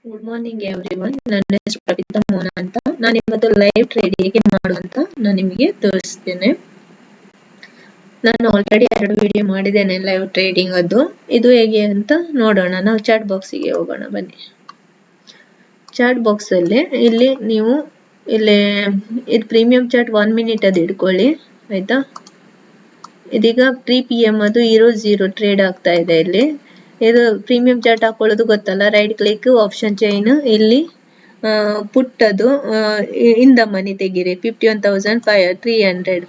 Good morning everyone. ನನ್ನ ಹೆಸರು ಕವಿತಾ ಮೋನ ಅಂತ. ನಾನು ಇವತ್ತು ಲೈವ್ ಟ್ರೇಡ್ ಹೇಗೆ ಮಾಡುವಂತ ನಾನು ನಿಮಗೆ ತೋರಿಸ್ತೇನೆ. ನಾನು ಆಲ್ರೆಡಿ 2 ವಿಡಿಯೋ ಮಾಡಿದ್ದೇನೆ ಲೈವ್ ಟ್ರೇಡಿಂಗ್ ಅದು. ಇದು ಹೇಗೆ ಅಂತ ನೋಡೋಣ. ನಾವು ಚಾಟ್ ಬಾಕ್ಸಿಗೆ ಹೋಗೋಣ ಬನ್ನಿ. ಚಾಟ್ ಬಾಕ್ಸ್ ಅಲ್ಲಿ ಇಲ್ಲಿ ನೀವು ಇದು ಪ್ರೀಮಿಯಂ ಚಾಟ್ 1 ಮಿನಿಟ್ ಅದು ಇಟ್ಕೊಳ್ಳಿ, ಆಯ್ತಾ. ಇದೀಗ 3 PM ಅದು 0 ಟ್ರೇಡ್ ಆಗ್ತಾ ಇದೆ. ಇಲ್ಲಿ ಇದು ಪ್ರೀಮಿಯಂ ಚಾರ್ಟ್ ಹಾಕೊಳ್ಳೋದು ಗೊತ್ತಲ್ಲ. ರೈಟ್ ಕ್ಲಿಕ್, ಆಪ್ಷನ್ ಚೈನ್, ಇಲ್ಲಿ ಪುಟ್ ಅದು ಇನ್ ದ ಮನಿ ತೆಗೀರಿ 51,300.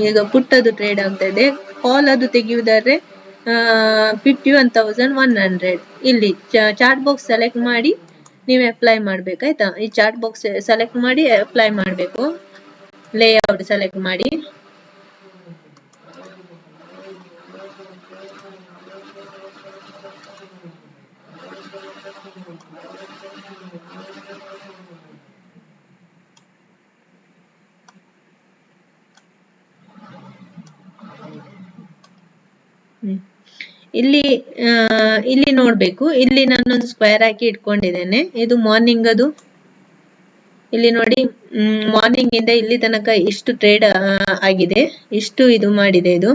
ಈಗ ಪುಟ್ ಅದು ಟ್ರೇಡ್ ಆಗ್ತಾ ಇದೆ. ಕಾಲ್ ಅದು ತೆಗೆಯುವುದಾದ್ರೆ 51,100. ಇಲ್ಲಿ ಚಾರ್ಟ್ ಬಾಕ್ಸ್ ಸೆಲೆಕ್ಟ್ ಮಾಡಿ ನೀವು ಅಪ್ಲೈ ಮಾಡ್ಬೇಕಾಯ್ತಾ. ಈ ಚಾರ್ಟ್ ಬಾಕ್ಸ್ ಸೆಲೆಕ್ಟ್ ಮಾಡಿ ಅಪ್ಲೈ ಮಾಡಬೇಕು. ಲೇಔಟ್ ಸೆಲೆಕ್ಟ್ ಮಾಡಿ. ಇಲ್ಲಿ ನೋಡ್ಬೇಕು. ಇಲ್ಲಿ ನಾನೊಂದು ಸ್ಕ್ವೇರ್ ಹಾಕಿ ಇಟ್ಕೊಂಡಿದ್ದೇನೆ. ಇದು ಮಾರ್ನಿಂಗ್ ಅದು. ಇಲ್ಲಿ ನೋಡಿ, ಮಾರ್ನಿಂಗ್ ಇಂದ ಇಲ್ಲಿ ತನಕ ಇಷ್ಟು ಟ್ರೇಡ್ ಆಗಿದೆ, ಇಷ್ಟು ಇದು ಮಾಡಿದೆ. ಇದು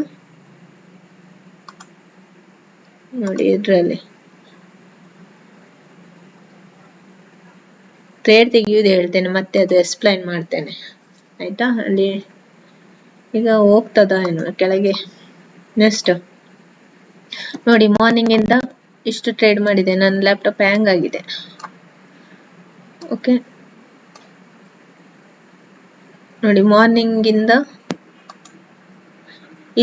ನೋಡಿ, ಇದ್ರಲ್ಲಿ ಟ್ರೇಡ್ ತೆಗೆಯುವುದು ಹೇಳ್ತೇನೆ, ಮತ್ತೆ ಅದು ಎಕ್ಸ್ಪ್ಲೈನ್ ಮಾಡ್ತೇನೆ, ಆಯ್ತಾ. ಅಲ್ಲಿ ಈಗ ಹೋಗ್ತದ ಏನು ಕೆಳಗೆ. ನೆಕ್ಸ್ಟ್ ನೋಡಿ, ಮಾರ್ನಿಂಗ್ ಇಂದ ಇಷ್ಟು ಟ್ರೇಡ್ ಮಾಡಿದೆ. ನನ್ನ ಲ್ಯಾಪ್ಟಾಪ್ ಹ್ಯಾಂಗ್ ಆಗಿದೆ. ಓಕೆ ನೋಡಿ, ಮಾರ್ನಿಂಗ್ ಇಂದ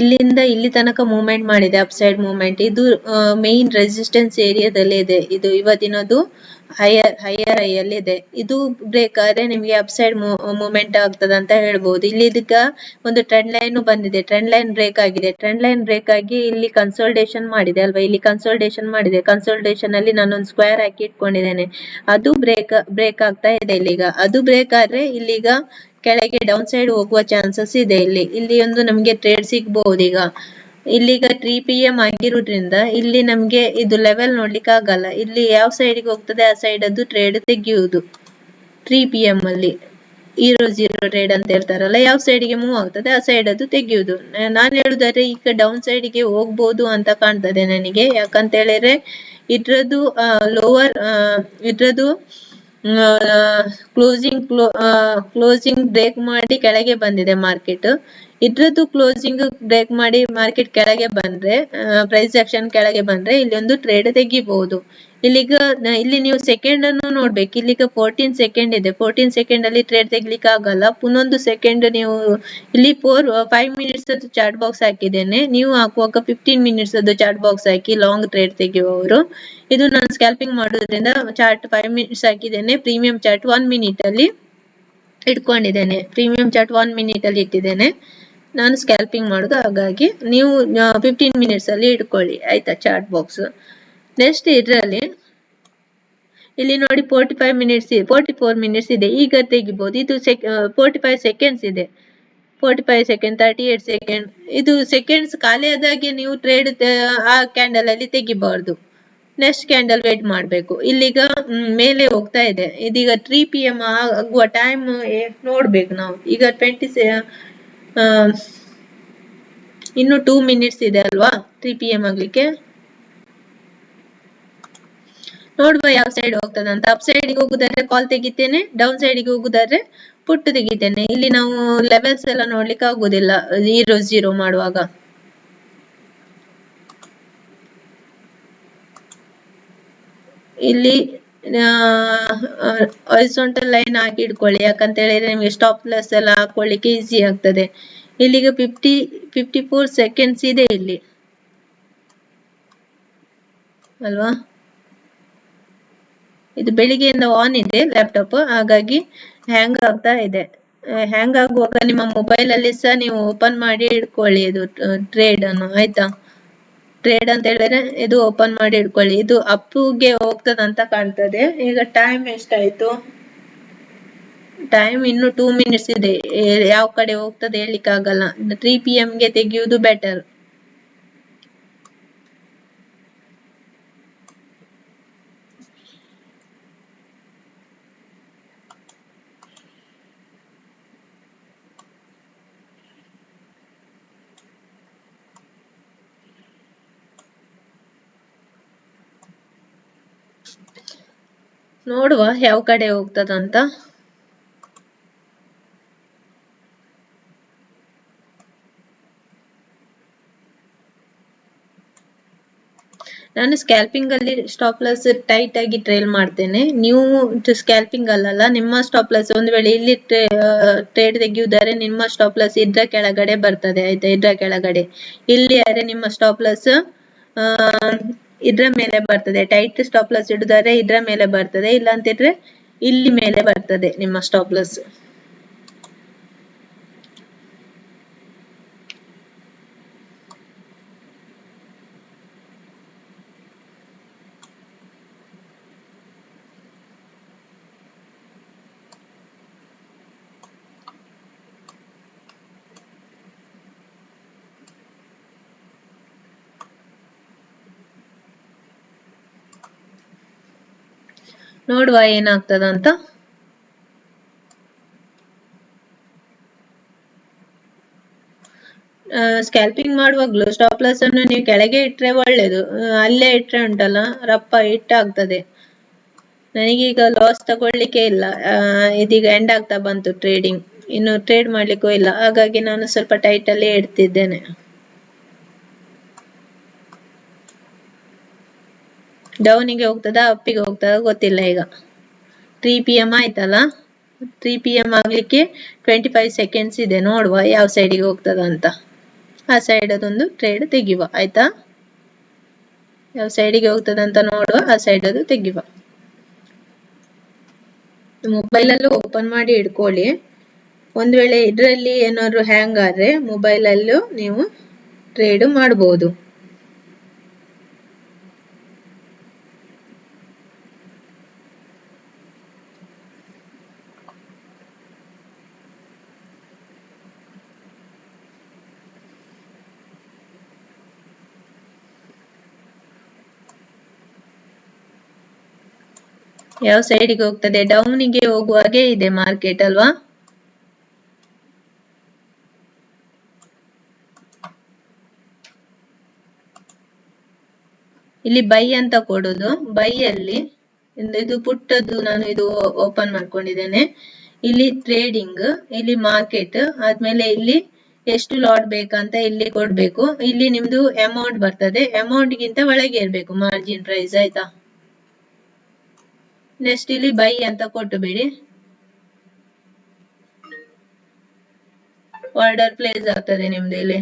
ಇಲ್ಲಿಂದ ಇಲ್ಲಿ ತನಕ ಮೂವ್ಮೆಂಟ್ ಮಾಡಿದೆ, ಅಪ್ ಸೈಡ್ ಮೂವ್ಮೆಂಟ್. ಇದು ಮೇನ್ ರೆಸಿಸ್ಟೆನ್ಸ್ ಏರಿಯಾದಲ್ಲಿ ಇದೆ. ಇದು ಇವತ್ತಿನದು ಹೈಯರ್ ಹೈಯಲ್ಲಿ ಇದೆ. ಇದು ಬ್ರೇಕ್ ಆದ್ರೆ ನಿಮಗೆ ಅಪ್ ಸೈಡ್ ಮೂವ್ಮೆಂಟ್ ಆಗ್ತದೆ ಅಂತ ಹೇಳ್ಬಹುದು. ಇಲ್ಲಿ ಇದಕ್ಕ ಒಂದು ಟ್ರೆಂಡ್ ಲೈನ್ ಬಂದಿದೆ. ಟ್ರೆಂಡ್ ಲೈನ್ ಬ್ರೇಕ್ ಆಗಿದೆ. ಟ್ರೆಂಡ್ ಲೈನ್ ಬ್ರೇಕ್ ಆಗಿ ಇಲ್ಲಿ ಕನ್ಸೋಲ್ಟೇಷನ್ ಮಾಡಿದೆ ಅಲ್ವಾ. ಇಲ್ಲಿ ಕನ್ಸೋಲ್ಟೇಷನ್ ಮಾಡಿದೆ. ಕನ್ಸೋಲ್ಟೇಷನ್ ಅಲ್ಲಿ ನಾನೊಂದು ಸ್ಕ್ವೇರ್ ಹಾಕಿ ಇಟ್ಕೊಂಡಿದ್ದೇನೆ. ಅದು ಬ್ರೇಕ್ ಆಗ್ತಾ ಇದೆ. ಇಲ್ಲಿಗ ಅದು ಬ್ರೇಕ್ ಆದ್ರೆ ಇಲ್ಲಿಗ ಕೆಳಗೆ ಡೌನ್ ಸೈಡ್ ಹೋಗುವ ಚಾನ್ಸಸ್ ಇದೆ. ಇಲ್ಲಿ ಒಂದು ನಮ್ಗೆ ಟ್ರೇಡ್ ಸಿಗ್ಬಹುದು. ಈಗ ಇಲ್ಲಿಗ 3 PM ಆಗಿರೋದ್ರಿಂದ ಇಲ್ಲಿ ನಮ್ಗೆ ಇದು ಲೆವೆಲ್ ನೋಡ್ಲಿಕ್ಕೆ ಆಗಲ್ಲ. ಇಲ್ಲಿ ಯಾವ ಸೈಡ್ಗೆ ಹೋಗ್ತದೆ ಆ ಸೈಡ್ ಅದು ಟ್ರೇಡ್ ತೆಗೆಯುವುದು. 3 PM ಅಲ್ಲಿ 0 ಟ್ರೇಡ್ ಅಂತ ಹೇಳ್ತಾರಲ್ಲ, ಯಾವ ಸೈಡ್ಗೆ ಮೂವ್ ಆಗ್ತದೆ ಆ ಸೈಡ್ ಅದು ತೆಗೆಯುವುದು. ನಾನು ಹೇಳುದಾದ್ರೆ ಈಗ ಡೌನ್ ಸೈಡ್ಗೆ ಹೋಗ್ಬೋದು ಅಂತ ಕಾಣ್ತದೆ ನನಗೆ. ಯಾಕಂತ ಹೇಳಿದ್ರೆ ಇದ್ರದ್ದು ಲೋವರ್ ಇದ್ರದ್ದು ಕ್ಲೋಸಿಂಗ್ ಬ್ರೇಕ್ ಮಾಡಿ ಕೆಳಗೆ ಬಂದಿದೆ ಮಾರ್ಕೆಟ್. ಇದ್ರದ್ದು ಕ್ಲೋಸಿಂಗ್ ಬ್ರೇಕ್ ಮಾಡಿ ಮಾರ್ಕೆಟ್ ಕೆಳಗೆ ಬಂದ್ರೆ, ಪ್ರೈಸ್ ಆಕ್ಷನ್ ಕೆಳಗೆ ಬಂದ್ರೆ ಇಲ್ಲಿ ಒಂದು ಟ್ರೇಡ್ ತೆಗಿಬಹುದು. ಇಲ್ಲಿ ನೀವು ಸೆಕೆಂಡ್ ಅನ್ನು ನೋಡ್ಬೇಕು. ಇಲ್ಲಿಗ 14 ಸೆಕೆಂಡ್ ಇದೆ. 14 ಸೆಕೆಂಡ್ ಅಲ್ಲಿ ಟ್ರೇಡ್ ತೆಗಿಲಿಕ್ಕೆ ಆಗಲ್ಲ. ಪುನೊಂದು ಸೆಕೆಂಡ್ ನೀವು ಇಲ್ಲಿ 5 ಮಿನಿಟ್ಸ್ ಅದು ಚಾರ್ಟ್ ಬಾಕ್ಸ್ ಹಾಕಿದ್ದೇನೆ. ನೀವು ಹಾಕುವಾಗ 15 ಮಿನಿಟ್ಸ್ ಅದು ಚಾರ್ಟ್ ಬಾಕ್ಸ್ ಹಾಕಿ ಲಾಂಗ್ ಟ್ರೇಡ್ ತೆಗೆಯುವವರು. ಇದು ನಾನು ಸ್ಕ್ಯಾಲ್ಪಿಂಗ್ ಮಾಡೋದ್ರಿಂದ ಚಾರ್ಟ್ 5 ಮಿನಿಟ್ಸ್ ಹಾಕಿದ್ದೇನೆ. ಪ್ರೀಮಿಯಂ ಚಾರ್ಟ್ 1 ಮಿನಿಟ್ ಅಲ್ಲಿ ಇಟ್ಕೊಂಡಿದ್ದೇನೆ. ಪ್ರೀಮಿಯಂ ಚಾರ್ಟ್ 1 ಮಿನಿಟ್ ಅಲ್ಲಿ ಇಟ್ಟಿದ್ದೇನೆ. ನಾನು ಸ್ಕ್ಯಾಲ್ಪಿಂಗ್ ಮಾಡುದು, ಹಾಗಾಗಿ ನೀವು 15 ಮಿನಿಟ್ಸ್ ಅಲ್ಲಿ ಇಟ್ಕೊಳ್ಳಿ, ಆಯ್ತಾ, ಚಾರ್ಟ್ ಬಾಕ್ಸ್. ನೆಕ್ಸ್ಟ್ ಇಲ್ಲಿ ನೋಡಿ 45 ಮಿನಿಟ್ಸ್ 44 ಮಿನಿಟ್ಸ್ ಇದೆ. ಈಗ ತೆಗಿಬಹುದು. ಇದು 45 ಸೆಕೆಂಡ್ಸ್ ಇದೆ. 45 ಸೆಕೆಂಡ್, 38 ಸೆಕೆಂಡ್. ಇದು ಸೆಕೆಂಡ್ಸ್ ಖಾಲಿ ಆದಾಗೆ ನೀವು ಟ್ರೇಡ್ ಆ ಕ್ಯಾಂಡಲ್ ಅಲ್ಲಿ ತೆಗಿಬಾರ್ದು. ನೆಕ್ಸ್ಟ್ ಕ್ಯಾಂಡಲ್ ವೇಟ್ ಮಾಡ್ಬೇಕು. ಇಲ್ಲಿಗ ಮೇಲೆ ಹೋಗ್ತಾ ಇದೆ. ಇದೀಗ 3 PM ಆಗುವ ಟೈಮ್ ನೋಡ್ಬೇಕು ನಾವು. ಈಗ ಇನ್ನು 2 ಮಿನಿಟ್ಸ್ ಇದೆ ಅಲ್ವಾ 3 PM ಆಗ್ಲಿಕ್ಕೆ. ನೋಡುವ ಯಾವ ಸೈಡ್ ಹೋಗ್ತದಂತ. ಅಪ್ ಸೈಡ್ಗೆ ಹೋಗುದಾದ್ರೆ ಕಾಲ್ ತೆಗಿತೇನೆ, ಡೌನ್ ಸೈಡ್ಗೆ ಹೋಗುದಾದ್ರೆ ಪುಟ್ ತೆಗಿತೇನೆ. ಇಲ್ಲಿ ನಾವು ಲೆವೆಲ್ಸ್ ಎಲ್ಲ ನೋಡ್ಲಿಕ್ಕೆ ಆಗುದಿಲ್ಲ 0 ಮಾಡುವಾಗ. ಇಲ್ಲಿ ಹಾರಿಜಾಂಟಲ್ ಲೈನ್ ಹಾಕಿ ಇಟ್ಕೊಳ್ಳಿ. ಯಾಕಂತ ಹೇಳಿದ್ರೆ ನಿಮಗೆ ಸ್ಟಾಪ್ ಲಾಸ್ ಎಲ್ಲ ಹಾಕೊಳ್ಳಿಕ್ಕೆ ಈಸಿ ಆಗ್ತದೆ. ಇಲ್ಲಿಗ 54 ಸೆಕೆಂಡ್ಸ್ ಇದೆ ಇಲ್ಲಿ ಅಲ್ವಾ. ಇದು ಬೆಳಿಗ್ಗೆಯಿಂದ ಆನ್ ಇದೆ ಲ್ಯಾಪ್ಟಾಪ್, ಹಾಗಾಗಿ ಹ್ಯಾಂಗ್ ಆಗ್ತಾ ಇದೆ. ಹ್ಯಾಂಗ್ ಆಗುವಾಗ ನಿಮ್ಮ ಮೊಬೈಲ್ ಅಲ್ಲಿ ಸಹ ನೀವು ಓಪನ್ ಮಾಡಿ ಇಟ್ಕೊಳ್ಳಿ ಇದು ಟ್ರೇಡ್ ಅನ್ನು, ಆಯ್ತಾ. ಟ್ರೇಡ್ ಅಂತ ಹೇಳಿದ್ರೆ ಇದು ಓಪನ್ ಮಾಡಿ ಇಟ್ಕೊಳ್ಳಿ. ಇದು ಅಪ್ಗೆ ಹೋಗ್ತದಂತ ಕಾಣ್ತದೆ. ಈಗ ಟೈಮ್ ಎಷ್ಟಾಯ್ತು? ಟೈಮ್ ಇನ್ನು 2 ಮಿನಿಟ್ಸ್ ಇದೆ. ಯಾವ ಕಡೆ ಹೋಗ್ತದೆ ಹೇಳಿಕ್ಕೆ ಆಗಲ್ಲ. 3 PM ಗೆ ತೆಗೆಯುವುದು ಬೆಟರ್. ನೋಡುವ ಯಾವ ಕಡೆ ಹೋಗ್ತದಂತ. ನಾನು ಸ್ಕ್ಯಾಲ್ಪಿಂಗ್ ಅಲ್ಲಿ ಸ್ಟಾಪ್ ಲಾಸ್ ಟೈಟ್ ಆಗಿ ಟ್ರೇಲ್ ಮಾಡ್ತೇನೆ. ನೀವು ಸ್ಕ್ಯಾಲ್ಪಿಂಗ್ ಅಲ್ಲಲ್ಲ, ನಿಮ್ಮ ಸ್ಟಾಪ್ ಲಾಸ್ ಒಂದು ವೇಳೆ ಇಲ್ಲಿ ಟ್ರೇಡ್ ತೆಗೆಯುವುದಾದ್ರೆ ನಿಮ್ಮ ಸ್ಟಾಪ್ ಲಾಸ್ ಇದ್ರ ಕೆಳಗಡೆ ಬರ್ತದೆ ಆಯ್ತಾ, ಇದ್ರ ಕೆಳಗಡೆ. ಇಲ್ಲಿ ಆದ್ರೆ ನಿಮ್ಮ ಸ್ಟಾಪ್ ಲಾಸ್ ಇದ್ರ ಮೇಲೆ ಬರ್ತದೆ. ಟೈಟ್ ಸ್ಟಾಪ್ ಲಾಸ್ ಇಡುದಾದ್ರೆ ಇದ್ರ ಮೇಲೆ ಬರ್ತದೆ, ಇಲ್ಲ ಅಂತಿದ್ರೆ ಇಲ್ಲಿ ಮೇಲೆ ಬರ್ತದೆ ನಿಮ್ಮ ಸ್ಟಾಪ್ ಲಾಸ್. ನೋಡುವ ಏನಾಗ್ತದಂತ. ಸ್ಕ್ಯಾಲ್ಪಿಂಗ್ ಮಾಡುವಾಗ್ಲೂ ಸ್ಟಾಪ್ ಲಾಸ್ ಅನ್ನು ನೀವು ಕೆಳಗೆ ಇಟ್ರೆ ಒಳ್ಳೇದು. ಅಲ್ಲೇ ಇಟ್ರೆ ಉಂಟಲ್ಲ ರಪ್ಪ ಆಗ್ತದೆ. ನನಗೀಗ ಲಾಸ್ ತಗೊಳ್ಳಿಕ್ಕೆ ಇಲ್ಲ, ಇದೀಗ ಎಂಡ್ ಆಗ್ತಾ ಬಂತು ಟ್ರೇಡಿಂಗ್, ಇನ್ನು ಟ್ರೇಡ್ ಮಾಡ್ಲಿಕ್ಕೂ ಇಲ್ಲ. ಹಾಗಾಗಿ ನಾನು ಸ್ವಲ್ಪ ಟೈಟ್ ಅಲ್ಲಿ ಇಡ್ತಿದ್ದೇನೆ. ಡೌನಿಗೆ ಹೋಗ್ತದಾ ಅಪ್ಪಿಗೆ ಹೋಗ್ತದಾ ಗೊತ್ತಿಲ್ಲ. ಈಗ 3 PM ಆಯ್ತಲ್ಲ, 3 PM ಆಗ್ಲಿಕ್ಕೆ 25 ಸೆಕೆಂಡ್ಸ್ ಇದೆ. ನೋಡುವ ಯಾವ ಸೈಡಿಗೆ ಹೋಗ್ತದ ಅಂತ. ಆ ಸೈಡ್ ಅದೊಂದು ಟ್ರೇಡ್ ತೆಗಿಯುವ ಆಯ್ತಾ. ಯಾವ ಸೈಡಿಗೆ ಹೋಗ್ತದಂತ ನೋಡುವ, ಆ ಸೈಡ್ ಅದು ತೆಗಿಯುವ. ಮೊಬೈಲಲ್ಲೂ ಓಪನ್ ಮಾಡಿ ಇಟ್ಕೊಳ್ಳಿ. ಒಂದ್ ವೇಳೆ ಇದ್ರಲ್ಲಿ ಏನಾದ್ರು ಹ್ಯಾಂಗ್ ಆದ್ರೆ ಮೊಬೈಲಲ್ಲೂ ನೀವು ಟ್ರೇಡ್ ಮಾಡಬಹುದು. ಯಾವ ಸೈಡಿಗೆ ಹೋಗ್ತದೆ, ಡೌನಿಗೆ ಹೋಗುವಾಗೆ ಇದೆ ಮಾರ್ಕೆಟ್ ಅಲ್ವಾ. ಇಲ್ಲಿ ಬೈ ಅಂತ ಕೊಡುದು. ಬೈ ಅಲ್ಲಿ ಇದು ಪುಟ್ಟದ್ದು ನಾನು ಇದು ಓಪನ್ ಮಾಡ್ಕೊಂಡಿದ್ದೇನೆ. ಇಲ್ಲಿ ಟ್ರೇಡಿಂಗ್, ಇಲ್ಲಿ ಮಾರ್ಕೆಟ್, ಆದ್ಮೇಲೆ ಇಲ್ಲಿ ಎಷ್ಟು ಲಾಟ್ ಬೇಕಂತ ಇಲ್ಲಿ ಕೊಡ್ಬೇಕು. ಇಲ್ಲಿ ನಿಮ್ದು ಅಮೌಂಟ್ ಬರ್ತದೆ, ಅಮೌಂಟ್ ಗಿಂತ ಒಳಗೆ ಇರ್ಬೇಕು ಮಾರ್ಜಿನ್ ಪ್ರೈಸ್ ಆಯ್ತಾ. ನೆಕ್ಸ್ಟ್ ಇಲ್ಲಿ ಬೈ ಅಂತ ಕೊಟ್ಟು ಬಿಡಿ. ಆರ್ಡರ್ ಪ್ಲೇಸ್ ಆಗ್ತದೆ ನಿಮ್ದು ಇಲ್ಲಿ.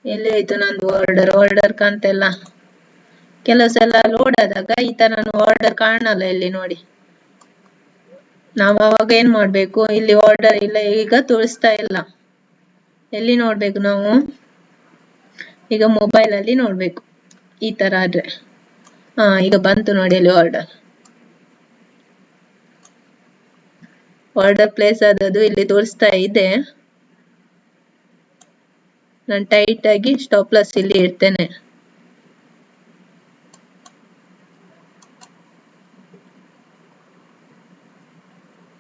ಎಲ್ಲಿ ಆಯ್ತು ನಂದು ಆರ್ಡರ್ ಕಾಣ್ತಿಲ್ಲ. ಕೆಲವು ಸಲ ಲೋಡ್ ಆದಾಗ ಈ ತರ ಆರ್ಡರ್ ಕಾಣಲ್ಲ ಇಲ್ಲಿ ನೋಡಿ. ನಾವು ಅವಾಗ ಏನ್ ಮಾಡ್ಬೇಕು, ಇಲ್ಲಿ ಆರ್ಡರ್ ಇಲ್ಲ ಈಗ ತೋರಿಸ್ತಾ ಇಲ್ಲ. ಎಲ್ಲಿ ನೋಡ್ಬೇಕು ನಾವು, ಈಗ ಮೊಬೈಲ್ ಅಲ್ಲಿ ನೋಡ್ಬೇಕು. ಈ ತರ ಆದ್ರೆ ಈಗ ಬಂತು ನೋಡಿ ಅಲ್ಲಿ ಆರ್ಡರ್ ಪ್ಲೇಸ್ ಆದದ್ದು ಇಲ್ಲಿ ತೋರಿಸ್ತಾ ಇದೆ. ನಾನು ಟೈಟ್ ಆಗಿ ಸ್ಟಾಪ್ ಲಾಸ್ ಇಲ್ಲಿ ಇಡ್ತೇನೆ.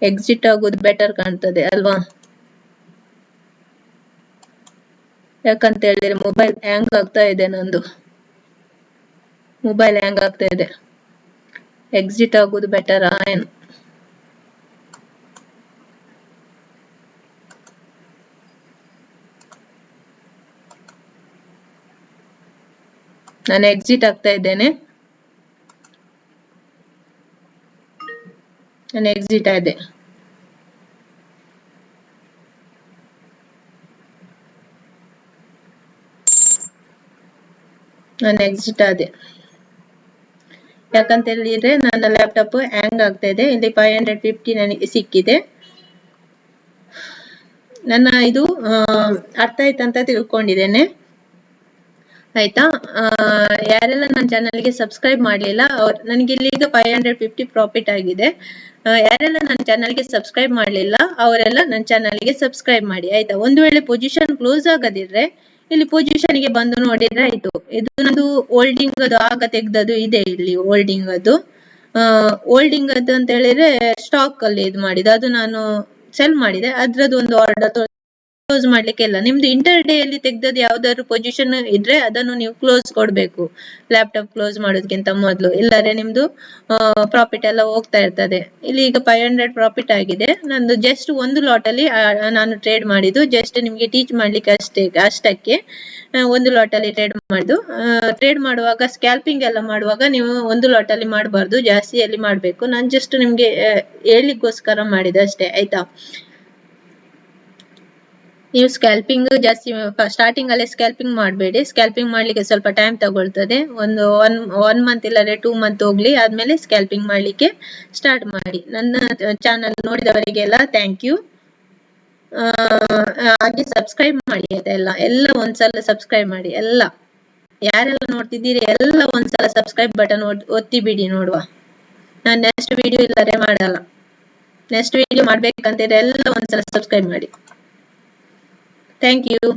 ಎಕ್ಸಿಟ್ ಆಗೋದು ಬೆಟರ್ ಕಾಣ್ತದೆ ಅಲ್ವಾ. ಯಾಕಂತ ಹೇಳಿದ್ರೆ ಮೊಬೈಲ್ ಹ್ಯಾಂಗ್ ಆಗ್ತಾ ಇದೆ, ನಂದು ಮೊಬೈಲ್ ಹ್ಯಾಂಗ್ ಆಗ್ತಾ ಇದೆ. ಎಕ್ಸಿಟ್ ಆಗೋದು ಬೆಟರಾ ಏನು. ನಾನು ಎಕ್ಸಿಟ್ ಆಗ್ತಾ ಇದ್ದೇನೆ. ನಾನು ಎಕ್ಸಿಟ್ ಆದೆ. ನಾನು ಎಕ್ಸಿಟ್ ಆದೆ. ಯಾಕಂತ ಹೇಳಿದ್ರೆ ನನ್ನ ಲ್ಯಾಪ್ಟಾಪ್ ಹ್ಯಾಂಗ್ ಆಗ್ತಾ ಇದೆ. ಇಲ್ಲಿ 550 ನನಗೆ ಸಿಕ್ಕಿದೆ. ನನ್ನ ಇದು ಅರ್ಥ ಆಯ್ತಂತ ತಿಳ್ಕೊಂಡಿದ್ದೇನೆ ಆಯ್ತಾ. ಯಾರೆಲ್ಲ ನನ್ನ ಚಾನಲ್ಗೆ ಸಬ್ಸ್ಕ್ರೈಬ್ ಮಾಡಲಿಲ್ಲ ನನಗೆ ಇಲ್ಲಿ ಈಗ 550 ಪ್ರಾಫಿಟ್ ಆಗಿದೆ. ಯಾರೆಲ್ಲ ನನ್ನ ಚಾನಲ್ಗೆ ಸಬ್ಸ್ಕ್ರೈಬ್ ಮಾಡಲಿಲ್ಲ ಅವರೆಲ್ಲ ನನ್ನ ಚಾನಲ್ಗೆ ಸಬ್ಸ್ಕ್ರೈಬ್ ಮಾಡಿ ಆಯ್ತಾ. ಒಂದು ವೇಳೆ ಪೊಸಿಷನ್ ಕ್ಲೋಸ್ ಆಗದಿದ್ರೆ ಇಲ್ಲಿ ಪೊಸಿಷನ್ ಗೆ ಬಂದು ನೋಡಿದ್ರೆ ಆಯ್ತು. ಇದು ನಂದು ಹೋಲ್ಡಿಂಗ್ ಅದು ಆಗ ತೆಗ್ದದ್ದು ಇದೆ ಇಲ್ಲಿ ಹೋಲ್ಡಿಂಗ್ ಅದು. ಹೋಲ್ಡಿಂಗ್ ಅದು ಅಂತ ಹೇಳಿದ್ರೆ ಸ್ಟಾಕ್ ಅಲ್ಲಿ ಇದು ಮಾಡಿದ್ದು, ಅದು ನಾನು ಸೆಲ್ ಮಾಡಿದೆ ಅದ್ರದ್ದು ಒಂದು ಆರ್ಡರ್ ಕ್ಲೋಸ್ ಮಾಡ್ಲಿಕ್ಕೆ ಇಲ್ಲ. ನಿಮ್ದು ಇಂಟರ್ ಡೇ ಅಲ್ಲಿ ತೆಗ್ದದ್ದು ಯಾವ್ದಾದ್ರು ಪೊಸಿಷನ್ ಇದ್ರೆ ಅದನ್ನು ನೀವು ಕ್ಲೋಸ್ ಕೊಡ್ಬೇಕು ಲ್ಯಾಪ್ಟಾಪ್ ಕ್ಲೋಸ್ ಮಾಡೋದಕ್ಕಿಂತ ಮೊದಲು, ಇಲ್ಲದ್ರೆ ನಿಮ್ದು ಪ್ರಾಫಿಟ್ ಎಲ್ಲ ಹೋಗ್ತಾ ಇರ್ತದೆ. ಇಲ್ಲಿ ಈಗ 500 ಪ್ರಾಫಿಟ್ ಆಗಿದೆ. ನಂದು ಜಸ್ಟ್ ಒಂದು ಲಾಟ್ ಅಲ್ಲಿ ನಾನು ಟ್ರೇಡ್ ಮಾಡಿದ್ದು, ಜಸ್ಟ್ ನಿಮ್ಗೆ ಟೀಚ್ ಮಾಡ್ಲಿಕ್ಕೆ ಅಷ್ಟಕ್ಕೆ ಒಂದು ಲಾಟ್ ಅಲ್ಲಿ ಟ್ರೇಡ್ ಮಾಡುವಾಗ ಸ್ಕ್ಯಾಲ್ಪಿಂಗ್ ಎಲ್ಲ ಮಾಡುವಾಗ ನೀವು ಒಂದು ಲಾಟ್ ಅಲ್ಲಿ ಮಾಡಬಾರ್ದು, ಜಾಸ್ತಿಯಲ್ಲಿ ಮಾಡ್ಬೇಕು. ನಾನು ಜಸ್ಟ್ ನಿಮ್ಗೆ ಹೇಳಿಕ್ಕೋಸ್ಕರ ಮಾಡಿದೆ ಅಷ್ಟೇ, ಆಯ್ತಾ. ನೀವು ಸ್ಕ್ಯಾಲ್ಪಿಂಗ್ ಜಾಸ್ತಿ ಸ್ಟಾರ್ಟಿಂಗ್ ಅಲ್ಲೇ ಸ್ಕ್ಯಾಲ್ಪಿಂಗ್ ಮಾಡಬೇಡಿ. ಸ್ಕ್ಯಾಲ್ಪಿಂಗ್ ಮಾಡ್ಲಿಕ್ಕೆ ಸ್ವಲ್ಪ ಟೈಮ್ ತಗೊಳ್ತದೆ. ಒಂದು ಒನ್ ಮಂತ್ ಇಲ್ಲದ್ರೆ 2 ಮಂತ್ ಹೋಗ್ಲಿ, ಆದ್ಮೇಲೆ ಸ್ಕ್ಯಾಲ್ಪಿಂಗ್ ಮಾಡ್ಲಿಕ್ಕೆ ಸ್ಟಾರ್ಟ್ ಮಾಡಿ. ನನ್ನ ಚಾನಲ್ ನೋಡಿದವರಿಗೆಲ್ಲ ಥ್ಯಾಂಕ್ ಯು. ಹಾಗೆ ಸಬ್ಸ್ಕ್ರೈಬ್ ಮಾಡಿ ಆಯ್ತಾ. ಎಲ್ಲ ಒಂದ್ಸಲ ಸಬ್ಸ್ಕ್ರೈಬ್ ಮಾಡಿ. ಯಾರೆಲ್ಲ ನೋಡ್ತಿದ್ದೀರಿ ಎಲ್ಲ ಒಂದ್ಸಲ ಸಬ್ಸ್ಕ್ರೈಬ್ ಬಟನ್ ಒತ್ತಿ ಬಿಡಿ ನೋಡುವ. ನಾನು ನೆಕ್ಸ್ಟ್ ವಿಡಿಯೋ ಇಲ್ಲದೆ ಮಾಡಲ್ಲ. ನೆಕ್ಸ್ಟ್ ವಿಡಿಯೋ ಮಾಡ್ಬೇಕಂತಿದ್ರೆ ಎಲ್ಲ ಒಂದ್ಸಲ ಸಬ್ಸ್ಕ್ರೈಬ್ ಮಾಡಿ. Thank you.